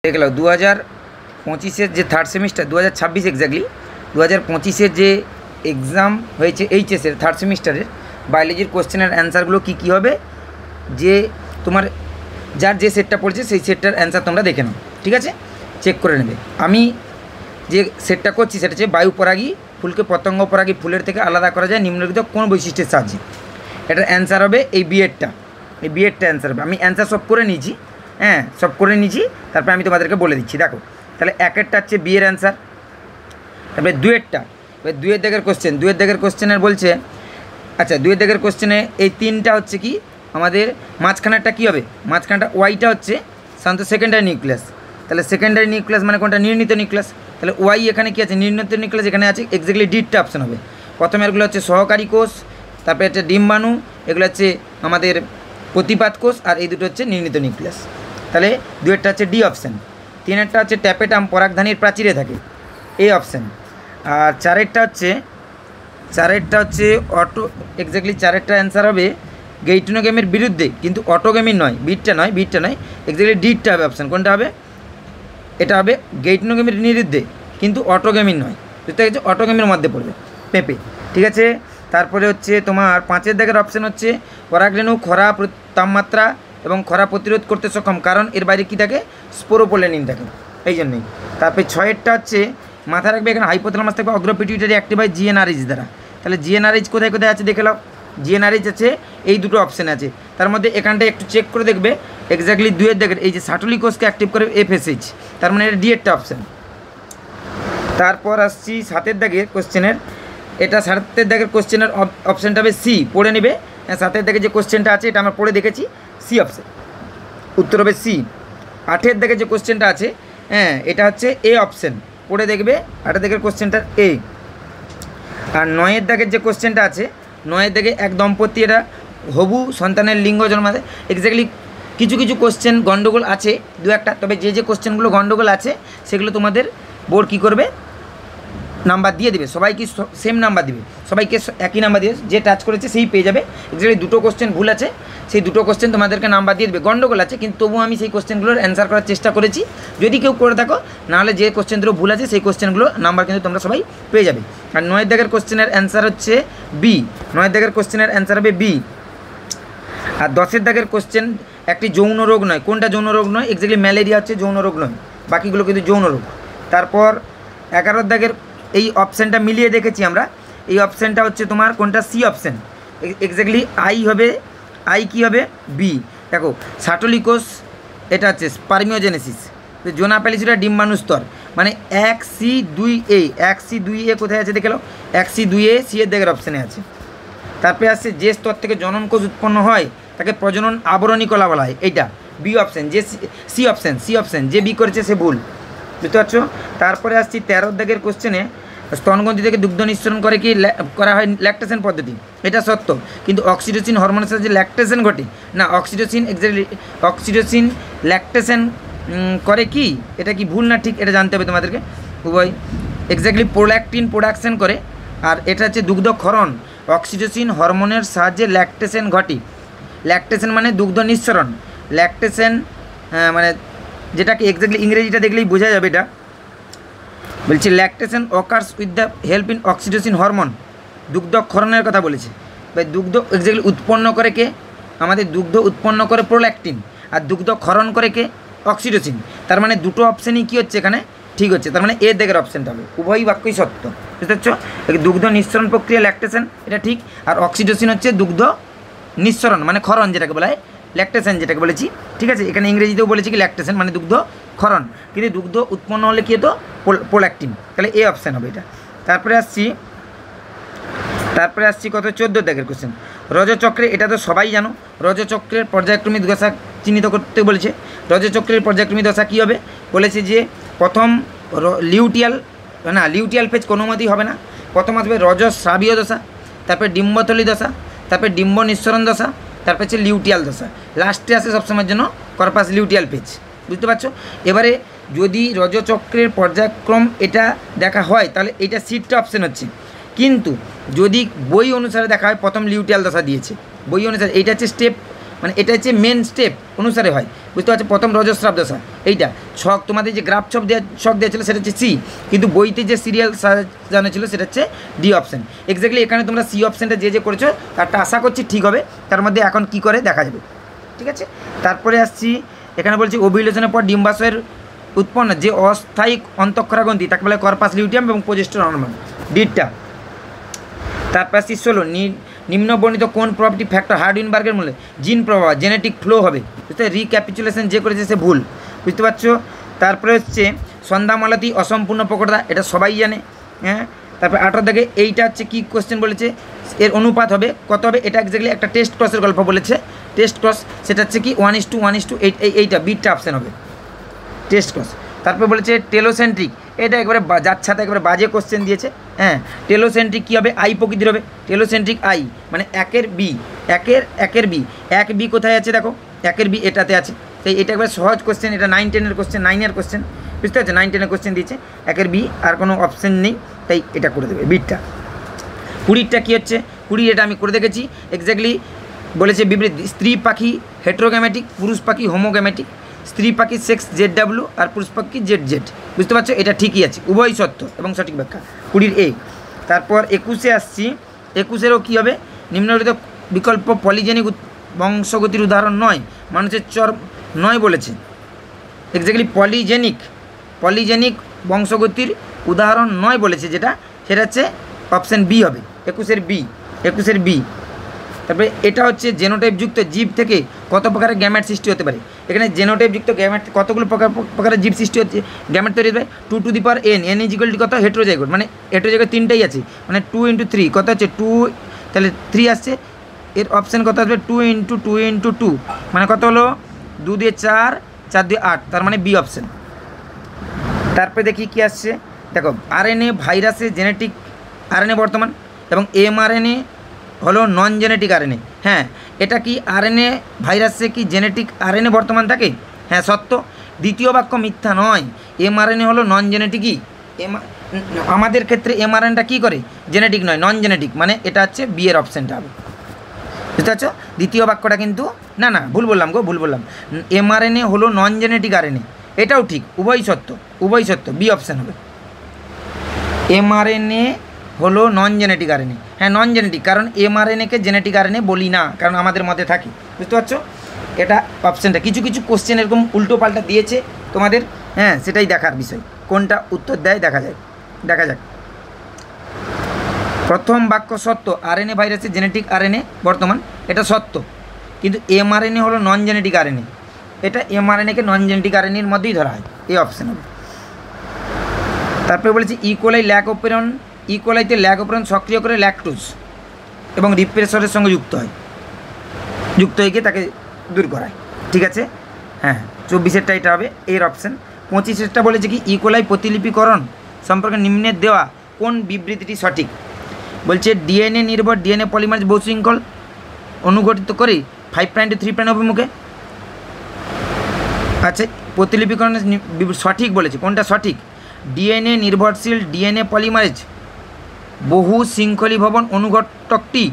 দেখলাম 2025-এর যে third semester 2026 exactly 2025-এর যে এক্সাম হয়েছে এইচএসের থার্ড সেমিস্টারের বায়োলজির কোশ্চেনের অ্যান্সারগুলো কী কী হবে, যে তোমার যার যে সেটটা পড়েছে সেই সেটটার অ্যান্সার তোমরা দেখে নাও, ঠিক আছে, চেক করে নেবে। আমি যে সেটটা করছি সেটা হচ্ছে বায়ু পরাগী ফুলকে পতঙ্গ পরাগী ফুলের থেকে আলাদা করা যায় নিম্নলিখিত কোন বৈশিষ্ট্যের সাহায্যে। এটার অ্যান্সার হবে এই বিএডটা অ্যান্সার হবে। আমি অ্যান্সার সব করে নিয়েছি, হ্যাঁ সব করে নিয়েছি, তারপরে আমি তোমাদেরকে বলে দিচ্ছি। দেখো তাহলে একেরটা হচ্ছে বিয়ের অ্যান্সার, তারপরে দুয়েরটা, এবার দুয়ের দাগের কোশ্চেনের বলছে, আচ্ছা দুয়ের দাগের কোশ্চেনে এই তিনটা হচ্ছে কি আমাদের মাঝখানেরটা কী হবে, মাঝখানটা ওয়াইটা হচ্ছে সাধারণত সেকেন্ডারি নিউক্লিয়াস। তাহলে সেকেন্ডারি নিউক্লিয়াস মানে কোনটা, নির্ণীত নিউক্লিয়াস। তাহলে ওয়াই এখানে কী আছে, নির্ণীত নিউক্লিয়াস এখানে আছে, এক্স্যাক্টলি ডিটটা অপশন হবে। প্রথমে এগুলো হচ্ছে সহকারী কোষ, তারপরে হচ্ছে ডিম্বাণু, এগুলো হচ্ছে আমাদের প্রতিপাদ কোষ, আর এই দুটো হচ্ছে নির্ণীত নিউক্লিয়াস। তাহলে দুয়েরটা হচ্ছে ডি অপশান, তিনেরটা হচ্ছে ট্যাপেটাম পরাগধানীর প্রাচীরে থাকে, এ অপশান, আর চারেরটা হচ্ছে অটো, এক্স্যাক্টলি চারেরটা অ্যান্সার হবে গেইটনোগেমের বিরুদ্ধে, কিন্তু অটোগেমির নয়, বিটটা নয়, এক্স্যাক্টলি ডিটটা হবে অপশান। কোনটা হবে, এটা হবে গেইটনোগেমির বিরুদ্ধে কিন্তু অটোগেমির নয়, বুঝতে গেছে, অটোগেমির মধ্যে পড়বে পেঁপে, ঠিক আছে। তারপরে হচ্ছে তোমার পাঁচের দাগের অপশান হচ্ছে পরাগরেণু খরা তাপমাত্রা এবং খরা প্রতিরোধ করতে সক্ষম, কারণ এর বাইরে কী থাকে, স্পোরোপোলেনিন থাকে, এই জন্যই। তারপরে ছয়েরটা হচ্ছে মাথায় রাখবে এখানে হাইপোথ্যালামাস থাকবে অগ্রপিটুইটারি অ্যাক্টিভ হয় জিএনআরএইচ দ্বারা। তাহলে জিএনআরএইচ কোথায় কোথায় আছে দেখে নাও, জিএনআরএইচ আছে এই দুটো অপশান আছে, তার মধ্যে এখানটা একটু চেক করে দেখবে এক্স্যাক্টলি দুয়ের দাগের এই যে সাটলি কোষকে অ্যাক্টিভ করে এফএসএইচ, তার মানে এটা ডিএরটা অপশান। তারপর আসছি সাতের দাগের কোশ্চেনের, এটা সাতের দাগের কোশ্চেনের অপশানটা হবে সি, পড়ে নেবে। সাতের দাগে যে কোশ্চেনটা আছে এটা আমরা পড়ে দেখেছি, সি অপশান, উত্তর হবে সি। আটের দাগে যে কোশ্চেনটা আছে, হ্যাঁ এটা হচ্ছে এ অপশান, পড়ে দেখবে আটের দাগের কোশ্চেনটা এ। আর নয়ের দাগের যে কোশ্চেনটা আছে, নয়ের দাগে এক দম্পতি এরা হবু সন্তানের লিঙ্গ জন্মাতে, এক্স্যাক্টলি কিছু কিছু কোশ্চেন গণ্ডগোল আছে দু একটা, তবে যে কোশ্চেনগুলো গণ্ডগোল আছে সেগুলো তোমাদের বোর্ড কী করবে, নাম্বার দিয়ে দেবে, সবাইকে সেম নাম্বার দিবে, সবাইকে একই নাম্বার দিয়ে, যে টাচ করেছে সেই পেয়ে যাবে। এক্স্যাক্টলি দুটো কোশ্চেন ভুল আছে, সেই দুটো কোশ্চেন তোমাদেরকে নাম্বার দিয়ে দেবে, গণ্ডগোল আছে, কিন্তু তবুও আমি সেই কোশ্চেনগুলোর অ্যান্সার করার চেষ্টা করেছি, যদি কেউ করে থাকো, নাহলে যে কোশ্চেনগুলো ভুল আছে সেই কোশ্চেনগুলো নাম্বার কিন্তু তোমরা সবাই পেয়ে যাবে। আর নয়ের দাগের কোশ্চেনের অ্যান্সার হচ্ছে বি, নয়ের দাগের কোশ্চেনের অ্যান্সার হবে বি। আর 10এর দাগের কোশ্চেন একটি যৌন রোগ নয়, কোনটা যৌন রোগ নয়, এক্স্যাক্টলি ম্যালেরিয়া হচ্ছে যৌন রোগ নয়, বাকিগুলো কিন্তু যৌন রোগ। তারপর 11 দাগের এই অপশানটা মিলিয়ে দেখেছি আমরা, এই অপশানটা হচ্ছে তোমার কোনটা, সি অপশান, এক্স্যাক্টলি আই হবে, আই কী হবে, বি। দেখো সাটলি কোষ এটা হচ্ছে স্পার্মিওজেনেসিস, জোনা প্যালিসিটা ডিম্বাণু স্তর, মানে 1C2A, 1C2A কোথায় আছে দেখে নাও, 1C2A সি এর দাগের অপশানে আছে। তারপরে আসছে যে স্তর থেকে জনন কোষ উৎপন্ন হয় তাকে প্রজনন আবরণী কলা বলা হয়, এইটা বি অপশান, যে সি অপশান, যে বি করেছে সে ভুল, বুঝতে পারছো। তারপরে আসছি 13 দাগের কোশ্চেনে, স্তনগ্রন্থি থেকে দুগ্ধ নিঃসরণ করে কি করা হয় ল্যাকটেশন পদ্ধতি, এটা সত্য, কিন্তু অক্সিটোসিন হরমোনের সাথে যে ল্যাকটেশন ঘটে না, অক্সিটোসিন এক্স্যাক্টলি অক্সিটোসিন ল্যাকটেশন করে কি, এটা কি ভুল না ঠিক, এটা জানতে হবে তোমাদেরকে উভয়। এক্স্যাক্টলি প্রোল্যাকটিন প্রোডাকশন করে, আর এটা হচ্ছে দুগ্ধ ক্ষরণ, অক্সিটোসিন হরমোনের সাহায্যে ল্যাকটেশন ঘটে, ল্যাকটেশন মানে দুগ্ধ নিঃসরণ, ল্যাকটেশন মানে যেটাকে এক্স্যাক্টলি ইংরেজিটা দেখলেই বোঝা যাবে, এটা বলছে lactation occurs with the help in oxytocin hormone, দুগ্ধ ক্ষরণের কথা বলেছে। বা দুগ্ধ এক্স্যাক্টলি উৎপন্ন করে কে, আমাদের দুগ্ধ উৎপন্ন করে প্রোল্যাকটিন, আর দুগ্ধ ক্ষরণ করে কে, অক্সিটোসিন। তার মানে দুটো অপশানই কী হচ্ছে এখানে ঠিক হচ্ছে, তার মানে এর দিকের অপশানটা হবে, উভয়ই বাক্যই সত্য, বুঝতে পারছো। দুগ্ধ নিঃসরণ প্রক্রিয়া ল্যাকটেশন, এটা ঠিক, আর অক্সিটোসিন হচ্ছে দুগ্ধ নিঃসরণ মানে ক্ষরণ যেটাকে বলা হয়, ল্যাকটেশন যেটাকে বলেছি, ঠিক আছে। এখানে ইংরেজিতেও বলেছি কি ল্যাকটেশন মানে দুগ্ধ ক্ষরণ, কিন্তু দুগ্ধ উৎপন্ন হলে কী হতো, প্রোল্যাকটিন, তাহলে এ অপশান হবে এটা। তারপরে আসছি কত 14 দাগের কোশ্চেন, রজচক্রে, এটা তো সবাই জানো, রজচক্রের পর্যায়ক্রমিক দশা চিহ্নিত করতে বলেছে। রজচক্রের পর্যায়ক্রমিক দশা কী হবে বলেছে, যে প্রথম লিউটিয়াল ফেজ কোনো মতেই হবে না, প্রথম আসবে রজস্রাবীয় দশা, তারপরে ডিম্বতলী দশা, তারপরে ডিম্ব নিঃসরণ দশা, তারপরে হচ্ছে লিউটিয়াল দশা, লাস্টে আসে সবসময়ের জন্য কর্পাস লিউটিয়াল ফেজ, বুঝতে পারছো। এবারে যদি রজচক্রের পর্যায়ক্রম এটা দেখা হয় তাহলে এটা সিটটা অপশান হচ্ছে, কিন্তু যদি বই অনুসারে দেখা হয় প্রথম লিউটিয়াল দশা দিয়েছে, বই অনুসারে এইটা হচ্ছে স্টেপ মানে এটা হচ্ছে মেন স্টেপ অনুসারে হয়, বুঝতে পারছো। প্রথম রজস্রাব দশা এইটা ছক, তোমাদের যে গ্রাফ ছক দেওয়া ছিল সেটা হচ্ছে সি, কিন্তু বইতে যে সিরিয়াল সাজানো ছিল সেটা হচ্ছে ডি অপশান। এক্স্যাক্টলি এখানে তোমরা সি অপশানটা যে করেছো তারটা আশা করছি ঠিক হবে, তার মধ্যে এখন কি করে দেখা যাবে, ঠিক আছে। তারপরে আসছি, এখানে বলছি ওভিলেশনের পর ডিম্বাশয়ের উৎপন্ন যে অস্থায়ী অন্তঃক্ষরাগ্রন্থি তাকে বলে কর্পাস লিউটিয়াম এবং প্রজেস্টেরন হরমোন, ডিটটা। তারপর আসছি 16 নিম্নবর্ণিত কোন প্রপার্টি ফ্যাক্টর হার্ডিনবার্গের মূলে জিন প্রভাব জেনেটিক ফ্লো হবে, বুঝতে রিক্যাপিচুলেশন যে করেছে সে ভুল, বুঝতে পারছো। তারপরে হচ্ছে সন্ধ্যামালতি অসম্পূর্ণ প্রকটতা, এটা সবাই জানে, হ্যাঁ। তারপরে 18 থেকে এইটা হচ্ছে কি কোশ্চেন বলেছে, এর অনুপাত হবে কত হবে, এটা এক্স্যাক্টলি একটা টেস্ট ক্রসের গল্প বলেছে, টেস্ট ক্রস সেটা হচ্ছে কি 1:1:8, এইটা বিটটা অপশান হবে টেস্ট ক্রস। তারপর বলেছে টেলোসেন্ট্রিক, এটা একবারে যাচ্ছাতে একবারে বাজে কোশ্চেন দিয়েছে, হ্যাঁ। টেলোসেন্ট্রিক কী হবে, আই প্রকৃতির হবে, টেলোসেন্ট্রিক আই মানে একের বি, একের বি, এক বি কোথায় আছে দেখো, একের বি এটাতে আছে, তাই এটা একবার সহজ কোশ্চেন, এটা 9-10-এর কোশ্চেন, 9-এর কোশ্চেন, বুঝতে পারছো, 9-10-এর কোশ্চেন দিয়েছে, একের বি আর কোনো অপশান নেই, তাই এটা করে দেবে বিটটা। 20টা কী হচ্ছে, 20 এটা আমি করে দেখেছি, এক্স্যাক্টলি বলেছে বিবৃতি, স্ত্রী পাখি হেটেরোগ্যামেটিক, পুরুষ পাখি হোমোগ্যামেটিক, স্ত্রী পাখি সেক্স ZW আর পুরুষ পাখি ZZ, বুঝতে পারছো, এটা ঠিকই আছে, উভয় সত্য এবং সঠিক ব্যাখ্যা 20 এ। তারপর 21-এ আসছি, 21-এরও কী হবে, নিম্নলিখিত বিকল্প পলিজেনিক বংশগতির উদাহরণ নয়, মানুষের চর নয় বলেছে, এক্স্যাক্টলি পলিজেনিক বংশগতির উদাহরণ নয় বলেছে, সেটা হচ্ছে অপশান বি হবে, 21-এর বি। তারপরে এটা হচ্ছে জেনোটাইপযুক্ত জীব থেকে কত প্রকারের গ্যামেট সৃষ্টি হতে পারে, এখানে জেনোটাইপযুক্ত গ্যামেট কতগুলো প্রকারের জীব সৃষ্টি হচ্ছে, গ্যামেট তৈরি হতে পারে 2n, n = কত হেটেরোজাইগোট, মানে হেটেরোজাইগোট 3টাই আছে, মানে 2 × 3 কত হচ্ছে 2, তাহলে 3 আসছে, এর অপশান কত আসবে 2 × 2 × 2 মানে কত হলো 2 দিয়ে 4, 4 দিয়ে 8, তার মানে বি অপশান। তারপরে দেখি কী আসছে, দেখো RNA ভাইরাসে জেনেটিক RNA বর্তমান এবং mRNA হলো নন জেনেটিক RNA, হ্যাঁ। এটা কি RNA ভাইরাসে কি জেনেটিক RNA বর্তমান থাকে, হ্যাঁ সত্য। দ্বিতীয় বাক্য মিথ্যা নয়, mRNA হলো নন জেনেটিকই, আমাদের ক্ষেত্রে mRNAটা কী করে, জেনেটিক নয়, নন জেনেটিক, মানে এটা হচ্ছে বি এর অপশানটা হবে, বুঝতে পারছো। দ্বিতীয় বাক্যটা কিন্তু না ভুল বললাম, mRNA হলো নন জেনেটিক RNA, এটাও ঠিক, উভয় সত্য, বি অপশান হবে। mRNA হলো নন জেনেটিক RNA, হ্যাঁ নন জেনেটিক, কারণ mRNA-কে জেনেটিক RNA বলি না, কারণ আমাদের মধ্যে থাকে, বুঝতে পারছো, এটা অপশানটা। কিছু কোশ্চেন এরকম উল্টো পাল্টা দিয়েছে তোমাদের, হ্যাঁ সেটাই দেখার বিষয়, কোনটা উত্তর দেয় দেখা যাক। প্রথম বাক্য সত্য, RNA ভাইরাসের জেনেটিক RNA বর্তমান, এটা সত্য, কিন্তু mRNA হলো নন জেনেটিক RNA, এটা mRNA-কে নন জেনেটিক RNA-র মধ্যেই ধরা হয়, এই অপশান হবে। তারপরে বলেছি ইকোলাই ল্যাক অপেরন সক্রিয় করে ল্যাকটোজ এবং রিপ্রেসরের সঙ্গে যুক্ত হয়ে গিয়ে তাকে দূর করায়, ঠিক আছে, হ্যাঁ। 24-এরটা এটা হবে এর অপশান। 25-এরটা বলেছে কি ইকোলাই প্রতিলিপিকরণ সম্পর্কে নিম্নের দেওয়া কোন বিবৃতিটি সঠিক, বলছে DNA নির্ভর DNA পলিমারেজ বহুশৃঙ্খল অনুঘটিত করে 5' to 3' অভিমুখে, আচ্ছা প্রতিলিপিকরণের সঠিক বলেছে, কোনটা সঠিক, DNA নির্ভরশীল DNA পলিমারেজ বহু শৃঙ্খলীভবন অনুঘটকটি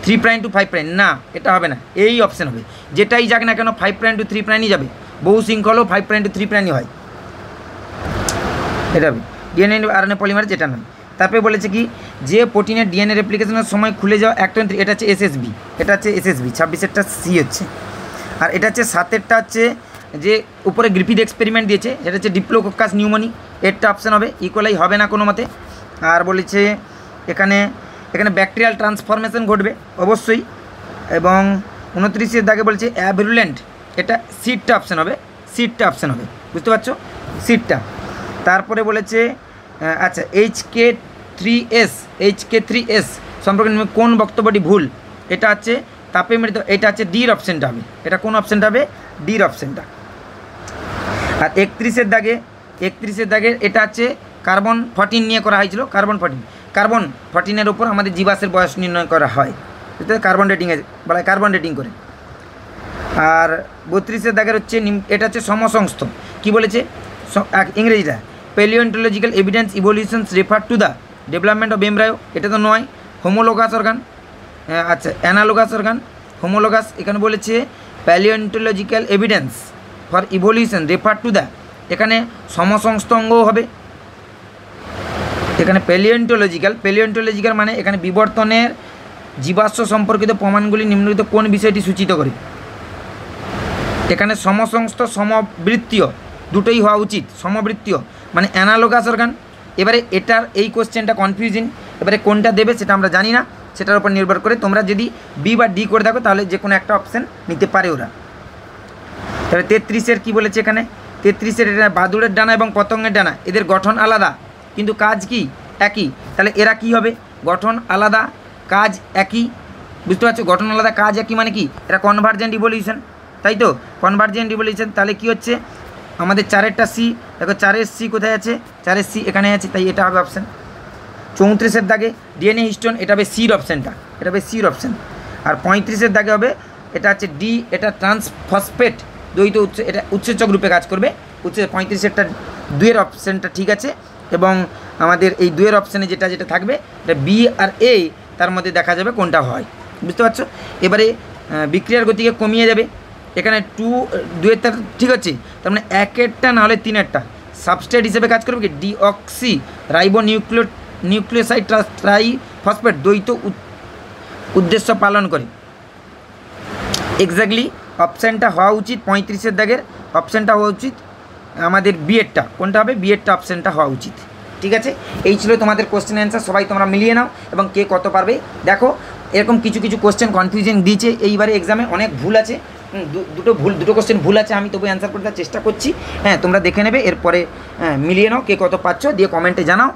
3' to 5', না এটা হবে না, এই অপশান হবে, যেটাই যাক না কেন 5' to 3'ই যাবে, বহু শৃঙ্খলও 5' to 3'ই হয়, এটা হবে DNA RNA পলিমারেজ, এটা নয়। তারপরে বলেছে কি যে প্রোটিনের DNA রেপ্লিকেশনের সময় খুলে যাওয়া অ্যাক্টিন, এটা হচ্ছে SSB, 26-এরটা সি হচ্ছে, আর এটা হচ্ছে 7-এরটা হচ্ছে যে উপরে গ্রিফিথ এক্সপেরিমেন্ট দিয়েছে, সেটা হচ্ছে ডিপ্লোকোকাস নিউমোনি, এরটা অপশান হবে, ইকোলাই হবে না কোনো মতে। আর বলেছে এখানে ব্যাকটেরিয়াল ট্রান্সফরমেশন ঘটবে অবশ্যই, এবং 29-এর দাগে বলছে অ্যাভিরুলেন্ট, এটা সিটটা অপশান হবে, বুঝতে পারছো, সিটটা। তারপরে বলেছে আচ্ছা HK3S সম্পর্কে কোন বক্তব্যটি ভুল, এটা হচ্ছে তাপে মৃত, এটা হচ্ছে ডির অপশানটা হবে, এটা কোন অপশানটা হবে, ডির অপশানটা। আর 31-এর দাগে এটা হচ্ছে কার্বন 14 নিয়ে করা হয়েছিল, কার্বন 14-এর ওপর আমাদের জীবাশ্মের বয়স নির্ণয় করা হয়, কার্বন ডেটিং করে। আর 32-এর দাগের হচ্ছে এটা হচ্ছে সমসংস্থ, কি বলেছে ইংরেজিটা, palaeontological evidence ইভলিউশনস refer to the development of embryo, এটা তো নয়। হোমোলোগাস অর্গান, আচ্ছা অ্যানালোগাস অর্গান, হোমোলোগাস এখানে বলেছে palaeontological evidence for evolution refer to the, এখানে সমসংস্থঙ্গ হবে। এখানে প্যালিওন্টোলজিক্যাল মানে এখানে বিবর্তনের জীবাশ্ম সম্পর্কিত প্রমাণগুলি নিম্নলিখিত কোন বিষয়টি সূচিত করে। এখানে সমসংস্থ সমবৃত্তীয় দুটোই হওয়া উচিত, সমবৃত্তীয় মানে অ্যানালোগাস অর্গান। এবারে এটার এই কোশ্চেনটা কনফিউজিং, এবারে কোনটা দেবে সেটা আমরা জানি না, সেটার উপর নির্ভর করে তোমরা যদি বি বা ডি করে থাকো তাহলে যে কোনো একটা অপশান নিতে পারে ওরা। তাহলে 33-এর কী বলেছে এখানে, 33-এর এটা বাদুড়ের ডানা এবং পতঙ্গের ডানা, এদের গঠন আলাদা কিন্তু কাজ কি একই, তাহলে এরা কি হবে, গঠন আলাদা কাজ একই, বুঝতে পারছো, গঠন আলাদা কাজ একই মানে কি, এটা কনভার্জেন্ট ইভলিউশন, তাই তো, কনভার্জেন্ট ইভলিউশন। তাহলে কি হচ্ছে আমাদের 4-এরটা সি, দেখো 4-এর সি কোথায় আছে, 4-এর সি এখানে আছে, তাই এটা হবে অপশান। 34-এর দাগে ডিএনএ হিস্টোন, এটা হবে সির অপশানটা, এটা হবে সির অপশান। আর 35-এর দাগে হবে এটা হচ্ছে ডি, এটা ট্রান্সফসফেট দ্বৈত এটা উৎসেচক রূপে কাজ করবে। 35-এরটা 2-এর অপশানটা ঠিক আছে, এবং আমাদের এই 2-এর অপশানে যেটা থাকবে এটা বি আর এ, তার মধ্যে দেখা যাবে কোনটা হয়, বুঝতে পারছো। এবারে বিক্রিয়ার গতিকে কমিয়ে যাবে, এখানে 2-এরটা ঠিক আছে, তার মানে 1-এরটা না হলে 3-এরটা সাবস্ট্রেট হিসেবে কাজ করবে কি ডিঅক্সি রাইবো নিউক্লিওসাইড ট্রাইফসফেট দ্বৈত উদ্দেশ্য পালন করে। এক্স্যাক্টলি অপশানটা হওয়া উচিত 35-এর দাগের অপশানটা হওয়া উচিত আমাদের বিএডটা, কোনটা হবে বিএডটা অপশানটা হওয়া উচিত, ঠিক আছে। এই ছিল তোমাদের কোশ্চেন অ্যান্সার, সবাই তোমরা মিলিয়ে নাও এবং কে কত পারবে। দেখো এরকম কিছু কোশ্চেন কনফিউশন দিয়েছে এইবারে এক্সামে, অনেক ভুল আছে, দুটো কোশ্চেন ভুল আছে, আমি তবু অ্যান্সার করতে চেষ্টা করছি। হ্যাঁ, তোমরা দেখে নেবে, এরপরে মিলিয়ে নাও কে কত পাচ্ছ, দিয়ে কমেন্টে জানাও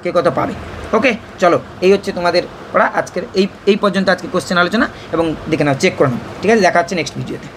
কে কত পাবে। ওকে, চলো এই হচ্ছে তোমাদের পড়া আজকের, এই পর্যন্ত আজকে কোশ্চেন আলোচনা, এবং দেখে নাও, চেক করে নাও, ঠিক আছে। দেখা হচ্ছে নেক্সট ভিডিওতে।